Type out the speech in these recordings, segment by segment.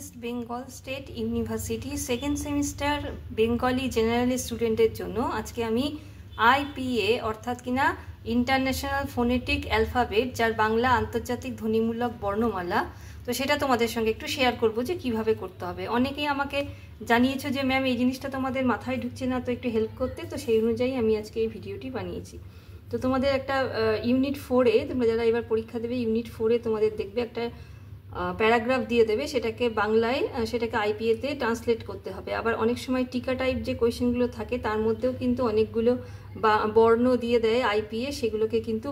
West Bengal state university second semester Bengali general স্টুডেন্টের জন্য আজকে আমি আইপিএ অর্থাৎ কিনা ইন্টারন্যাশনাল ফোনেটিক অ্যালফাবেট, যার বাংলা আন্তর্জাতিক ধ্বনিমূলক বর্ণমালা, তো সেটা তোমাদের সঙ্গে একটু শেয়ার করব যে কিভাবে করতে হবে। অনেকেই আমাকে জানিয়েছো যে ম্যাম এই জিনিসটা তোমাদের মাথায় ঢুকছে না, তো একটু হেল্প করতে, তো সেই অনুযায়ী আমি আজকে এই ভিডিওটি বানিয়েছি। তো তোমাদের একটা ইউনিট 4-এ তোমরা যারা এবার পরীক্ষা দেবে, ইউনিট 4-এ তোমাদের দেখবে একটা প্যারাগ্রাফ দিয়ে দেবে, সেটাকে বাংলায় সেটাকে আইপিএতে ট্রান্সলেট করতে হবে। আবার অনেক সময় টিকা টাইপ যে কোয়েশ্চেনগুলো থাকে তার মধ্যেও কিন্তু অনেকগুলো বর্ণ দিয়ে দেয় আইপিএ, সেগুলোকে কিন্তু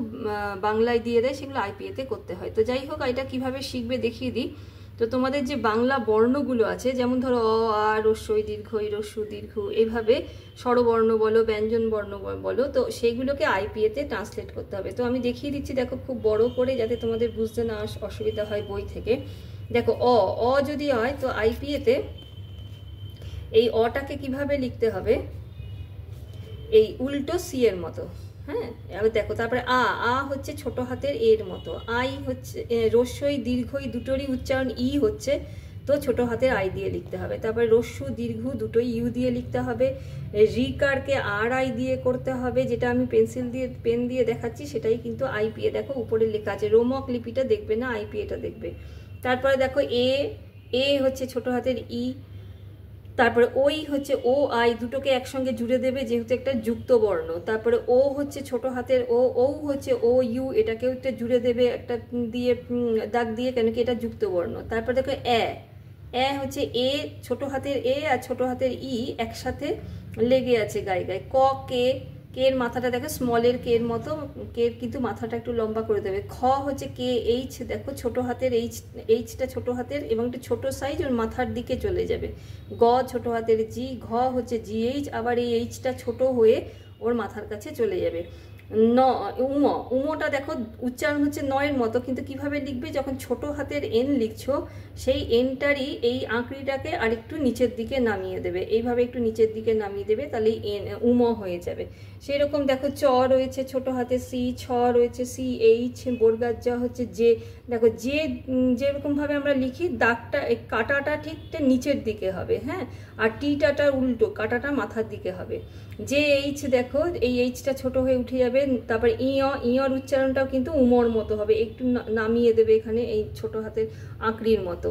বাংলায় দিয়ে দেয়, সেগুলো আইপিএতে করতে হয়। তো যাই হোক, এটা কিভাবে শিখবে দেখিয়ে দিই। তো তোমাদের যে বাংলা বর্ণগুলো আছে, যেমন ধরো অ, আ, রস্বই দীর্ঘ, রস্যু দীর্ঘ, এইভাবে স্বরবর্ণ বলো, ব্যঞ্জন বর্ণ বলো, তো সেইগুলোকে আইপিএতে ট্রান্সলেট করতে হবে। তো আমি দেখিয়ে দিচ্ছি, দেখো খুব বড় করে, যাতে তোমাদের বুঝতে না অসুবিধা হয় বই থেকে। দেখো অ যদি হয় তো আইপিএতে এই অটাকে কিভাবে লিখতে হবে, এই উল্টো সি এর মতো। হ্যাঁ, এবার দেখো, তারপরে আ হচ্ছে ছোট হাতের এর মতো, আই হচ্ছে রস্যই দীর্ঘই দুটোরই উচ্চারণ ই হচ্ছে, তো ছোট হাতের আই দিয়ে লিখতে হবে। তারপরে রস্যু দীর্ঘ দুটোই ইউ দিয়ে লিখতে হবে। রিকারকে আর আই দিয়ে করতে হবে, যেটা আমি পেন দিয়ে দেখাচ্ছি সেটাই কিন্তু আইপিএ, দেখো উপরে লেখা আছে, রোমক লিপিটা দেখবে না, আইপিএটা দেখবে। তারপরে দেখো এ হচ্ছে ছোট হাতের ই, তারপরে ওই হচ্ছে ও আই, দুটোকে একসঙ্গে জুড়ে দেবে যেহেতু একটা যুক্ত বর্ণ। তারপরে ও হচ্ছে ছোট হাতের ও হচ্ছে ও ইউ, এটাকেও একটা জুড়ে দেবে একটা দিয়ে দাগ দিয়ে, কেন কি এটা যুক্ত বর্ণ। তারপরে দেখো এ হচ্ছে এ, ছোট হাতের এ আর ছোট হাতের ই একসাথে লেগে আছে গায়ে গায়ে। কে এর মাথাটা দেখো স্মলের কে এর মতো, কে কিন্তু মাথাটা একটু লম্বা করে দেবে। খ হচ্ছে কে এইচ, দেখো ছোট হাতের এইচটা ছোট হাতের এবং একটু ছোট সাইজ, ওর মাথার দিকে চলে যাবে। গ ছোট হাতের জি, ঘ হচ্ছে জিএইচ, আবার এই এইচটা ছোট হয়ে ওর মাথার কাছে চলে যাবে। উমোটা দেখো উচ্চারণ হচ্ছে নয়ের মতো, কিন্তু কিভাবে লিখবে, যখন ছোট হাতের এন লিখছো সেই এনটারই এই আঁকড়িটাকে আরেকটু নিচের দিকে নামিয়ে দেবে, এইভাবে একটু নিচের দিকে নামিয়ে দেবে, তাহলে উম হয়ে যাবে। সেই রকম দেখো চ রয়েছে ছোট হাতে সি, ছ রয়েছে সি এইচ, বোরগাজ্জা হচ্ছে যে, দেখো যে যেরকম ভাবে আমরা লিখি দাগটা কাটাটা ঠিক নিচের দিকে হবে, হ্যাঁ, আর টিটাটা উল্টো, কাটাটা মাথার দিকে হবে। যে এইচ দেখো এই এইচটা ছোট হয়ে উঠে যাবে। তারপর ইয়র উচ্চারণটাও কিন্তু উমর মতো হবে, একটু নামিয়ে দেবে এখানে এই ছোট হাতের আঁকড়ির মতো,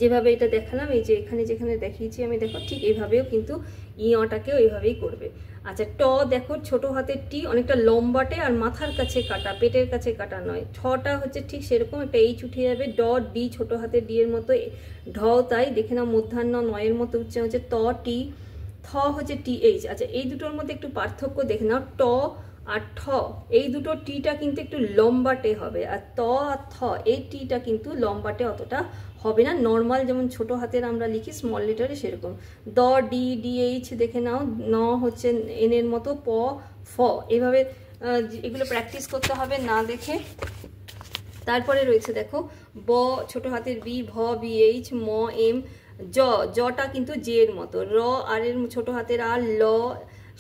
যেভাবে এটা দেখালাম, এই যে এখানে যেখানে দেখিয়েছি আমি, দেখো ঠিক এইভাবেও কিন্তু ইয়টাকেও এইভাবেই করবে। আচ্ছা, ট দেখো ছোট হাতের টি অনেকটা লম্বাটে আর মাথার কাছে কাটা, পেটের কাছে কাটা নয়। ছটা হচ্ছে ঠিক সেরকম একটা এইচ উঠে যাবে। ডি ছোট হাতের ডি এর মতো, ঢ তাই দেখে নাও মধ্যাহ্ন নয়ের মতো উচ্চারণ হচ্ছে ত টি। থ হচ্ছে টি এইচ। আচ্ছা, এই দুটোর মধ্যে একটু পার্থক্য দেখে নাও, ট আর ঠ, এই দুটো টিটা কিন্তু একটু লম্বাটে হবে, আর ত আর থ এই টিটা কিন্তু লম্বাটে অতটা হবে না, নর্মাল যেমন ছোট হাতের আমরা লিখি স্মল লেটারে সেরকম। ডিএইচ দেখে নাও, ন হচ্ছে এন এর মতো, প ফ, এভাবে এগুলো প্র্যাকটিস করতে হবে না দেখে। তারপরে রয়েছে দেখো ব ছোট হাতের বি, ভ বিএইচ, ম এম, জটা কিন্তু জে এর মতো, র আর এর ছোট হাতের আর, ল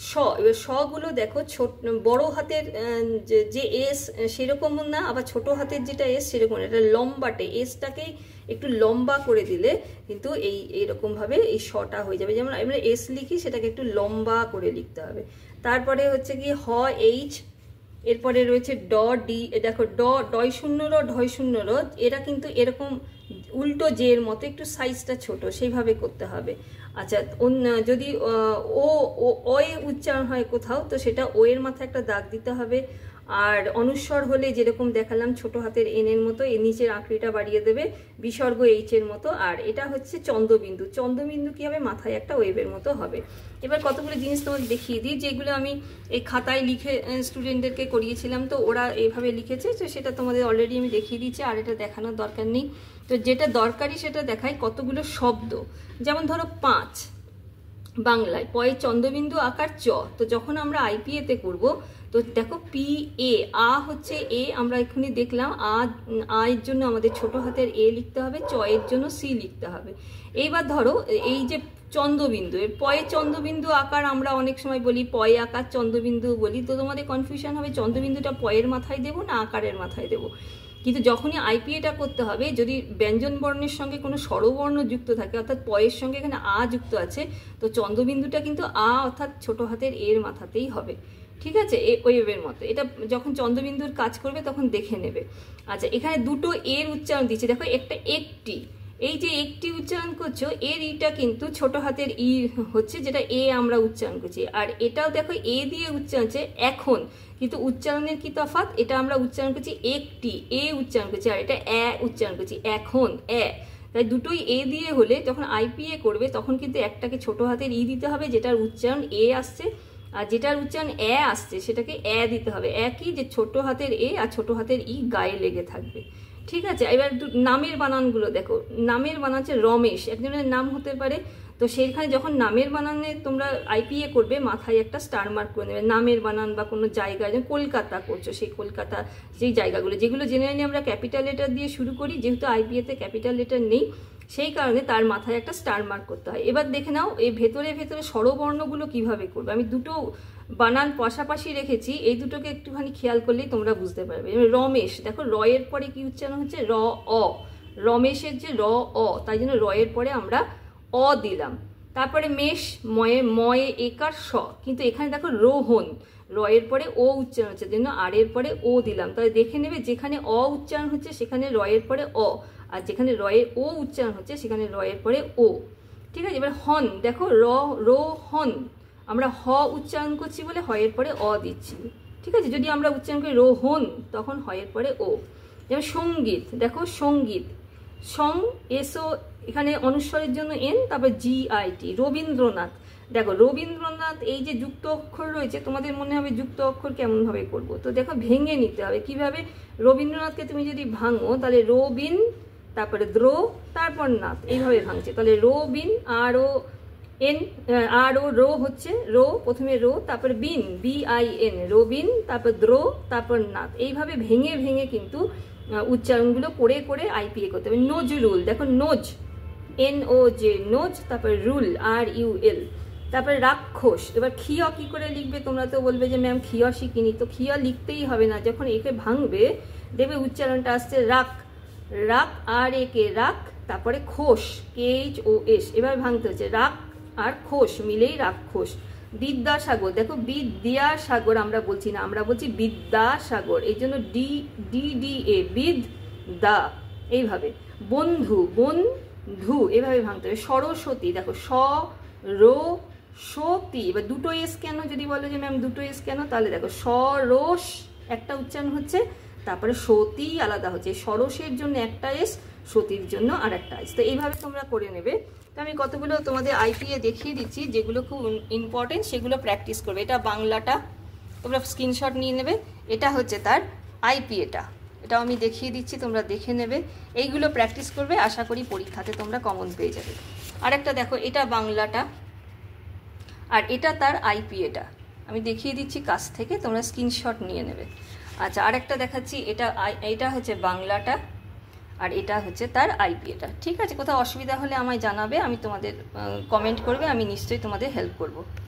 স। এবার সগুলো দেখো ছোট বড় হাতের যে এস সেরকম না, আবার ছোট হাতের যেটা এস সেরকম, এটা লম্বাটে, এসটাকেই একটু লম্বা করে দিলে কিন্তু এইরকম ভাবে এই শটা হয়ে যাবে। যেমন আমরা এস লিখি সেটাকে একটু লম্বা করে লিখতে হবে। তারপরে হচ্ছে কি হ এইচ, এরপরে রয়েছে ডি, দেখো ডয় শূন্য র, ঢয় শূন্য র, এরা কিন্তু এরকম উল্টো যে এর মতো, একটু সাইজটা ছোট, সেইভাবে করতে হবে। আচ্ছা, যদি ও এ উচ্চারণ হয় কোথাও, তো সেটা ও এর মাথায় একটা দাগ দিতে হবে। আর অনুস্বর হলে যেরকম দেখালাম ছোট হাতের এন এর মতো, এর নিচের আঁকড়িটা বাড়িয়ে দেবে, বিসর্গ এইচ এর মতো। আর এটা হচ্ছে চন্দ্রবিন্দু, চন্দ্রবিন্দু কি হবে, মাথায় একটা ওয়েভের মতো হবে। এবার কতগুলো জিনিস তোমাদের দেখিয়ে দিই, যেগুলো আমি এই খাতায় লিখে স্টুডেন্টদেরকে করিয়েছিলাম, তো ওরা এইভাবে লিখেছে, তো সেটা তোমাদের অলরেডি আমি দেখিয়ে দিচ্ছি, আর এটা দেখানোর দরকার নেই। তো যেটা দরকারি সেটা দেখাই, কতগুলো শব্দ, যেমন ধরো 5 বাংলায় পয়ে চন্দ্রবিন্দু আকার চ, তো যখন আমরা আইপিএতে করব, তো দেখো পি এ, আ হচ্ছে এ, আমরা এখানে দেখলাম আ এর জন্য আমাদের ছোট হাতের এ লিখতে হবে, চ এর জন্য সি লিখতে হবে। এইবার ধরো এই যে চন্দ্রবিন্দু, এর পয়ে চন্দ্রবিন্দু আকার আমরা অনেক সময় বলি পয়ে আকার চন্দ্রবিন্দু বলি, তো তোমাদের কনফিউশন হবে চন্দ্রবিন্দুটা পয়ের মাথায় দেবো না আকারের মাথায় দেবো। কিন্তু যখনই আইপিএটা করতে হবে, যদি ব্যঞ্জন বর্ণের সঙ্গে কোনো স্বরবর্ণ যুক্ত থাকে, অর্থাৎ পয়ের সঙ্গে এখানে আ যুক্ত আছে, তো চন্দ্রবিন্দুটা কিন্তু আ অর্থাৎ ছোট হাতের এর মাথাতেই হবে। ঠিক আছে, ওয়েভের মতো। এটা যখন চন্দ্রবিন্দুর কাজ করবে তখন দেখে নেবে। আচ্ছা, এখানে দুটো এর উচ্চারণ দিচ্ছে, দেখো একটা একটি, এই যে একটি উচ্চারণ করছো এর ইটা কিন্তু ছোট হাতের ই হচ্ছে, যেটা এ আমরা উচ্চারণ করছি। আর এটাও দেখো এ দিয়ে উচ্চারণ হচ্ছে এখন, কিন্তু উচ্চারণের কি তফাৎ, এটা আমরা উচ্চারণ করছি একটি, এ উচ্চারণ করছি, আর এটা এ উচ্চারণ করছি এখন, এ। তাই দুটোই এ দিয়ে হলে যখন আইপিএ করবে তখন কিন্তু একটাকে ছোট হাতের ই দিতে হবে, যেটার উচ্চারণ এ আসছে, আর যেটার উচ্চারণ এ আসছে সেটাকে এ দিতে হবে। একই যে ছোট হাতের এ আর ছোট হাতের ই গায়ে লেগে থাকবে। ঠিক আছে, এবার নামের বানানগুলো দেখো। নামের বানান হচ্ছে রমেশ, একজনের নাম হতে পারে, তো সেইখানে যখন নামের বানানে তোমরা আইপিএ করবে মাথায় একটা স্টার মার্ক করে নেবে। নামের বানান বা কোনো জায়গায়, যেমন কলকাতা করছো, সেই কলকাতা যেই জায়গাগুলো যেগুলো জেনারেলি আমরা ক্যাপিটাল লেটার দিয়ে শুরু করি, যেহেতু আইপিএতে ক্যাপিটাল লেটার নেই সেই কারণে তার মাথায় একটা স্টার মার্ক করতে হয়। এবার দেখে নাও এই ভেতরে ভেতরে স্বরবর্ণগুলো কিভাবে করবে। আমি দুটো বানান পাশাপাশি রেখেছি, এই দুটোকে একটুখানি খেয়াল করলেই তোমরা বুঝতে পারবে। রমেশ, দেখো র এর পরে কি উচ্চারণ হচ্ছে, র অ। রমেশের যে র অ, তাই জন্য র এর পরে আমরা অ দিলাম। তারপরে মেষ, ময়ে একার স, কিন্তু এখানে দেখো রোহন, র এর পরে ও উচ্চারণ হচ্ছে, জন্য আর এর পরে ও দিলাম। তাহলে দেখে নেবে যেখানে অ উচ্চারণ হচ্ছে সেখানে র এর পরে অ, আর যেখানে র এর ও উচ্চারণ হচ্ছে সেখানে র এর পরে ও। ঠিক আছে, এবার হন, দেখো রো হন, আমরা হ উচ্চারণ করছি বলে হ এর পরে অ দিচ্ছি। ঠিক আছে, যদি আমরা উচ্চারণ করি রোহন তখন হ এর পরে ও। যেমন সঙ্গীত, দেখো সঙ্গীত, সং এসো, এখানে অনুস্বরের জন্য এন, তারপর জিআইটি। রবীন্দ্রনাথ, দেখো রবীন্দ্রনাথ, এই যে যুক্ত অক্ষর রয়েছে, তোমাদের মনে হবে যুক্ত অক্ষর কেমন ভাবে করবো, তো দেখো ভেঙে নিতে হবে। কিভাবে, রবীন্দ্রনাথকে তুমি যদি ভাঙো তাহলে রবিন, তারপরে দ্র, তারপর নাথ, এইভাবে ভাঙছে। তাহলে রবিন, আর ও এন, আর ও রো হচ্ছে রো, প্রথমে রো, তারপর বিন, বিআইএন, রবিন, তারপর দ্র, তারপর নাথ। এইভাবে ভেঙে ভেঙে কিন্তু উচ্চারণগুলো করে করে আইপিএ করতে হবে। নজরুল, দেখো নোজ, এন ও জে, নোজ, তারপর রুল, আর ইউ এল। তারপরে রাক্ষস, এবার ক্ষিয় কি করে লিখবে, তোমরা তো বলবে যে ম্যাম ক্ষিয় শিখিনি, তো ক্ষিয় লিখতেই হবে না, যখন একে ভাঙবে দেখবে উচ্চারণটা আসছে রাক, রাক আর একে রাক, তারপরে খোস, কেএইচ ও এস, এবার ভাঙতে হচ্ছে রাক আর খোস মিলেই রাক্ষস। বিদ্যাসাগর, দেখো বিদ্যাসাগর আমরা বলছি না, আমরা বলছি বিদ্যাসাগর, এই জন্য ডি ডি ডি এ, বিদ দা, এইভাবে। বন্ধু, বন্ধু, এভাবে ভাঙতে হবে। সরস্বতী, দেখো স রো সতী, এবার দুটো এস কেন, যদি বলো যে ম্যাম দুটো এস কেন, তাহলে দেখো সরস একটা উচ্চারণ হচ্ছে, তারপরে সতী আলাদা হচ্ছে। সরসের জন্য একটা এস, সতীর জন্য আর একটা এস। তো এইভাবে তোমরা করে নেবে। তো আমি কতগুলো তোমাদের আইপিএ দেখিয়ে দিচ্ছি যেগুলো খুব ইম্পর্টেন্ট, সেগুলো প্র্যাকটিস করবে। এটা বাংলাটা তোমরা স্ক্রিনশট নিয়ে নেবে, এটা হচ্ছে তার আইপিএটা, এটাও আমি দেখিয়ে দিচ্ছি, তোমরা দেখে নেবে। এইগুলো প্র্যাকটিস করবে, আশা করি পরীক্ষাতে তোমরা কমন পেয়ে যাবে। আর একটা দেখো, এটা বাংলাটা আর এটা তার আইপিএটা, আমি দেখিয়ে দিচ্ছি কাছ থেকে, তোমরা স্ক্রিনশট নিয়ে নেবে। আচ্ছা, আরেকটা দেখাচ্ছি, এটা হচ্ছে বাংলাটা আর এটা হচ্ছে তার আইপিএটা। ঠিক আছে, কোথাও অসুবিধা হলে আমায় জানাবে, আমি তোমাদের কমেন্ট করবে, আমি নিশ্চয়ই তোমাদের হেল্প করব।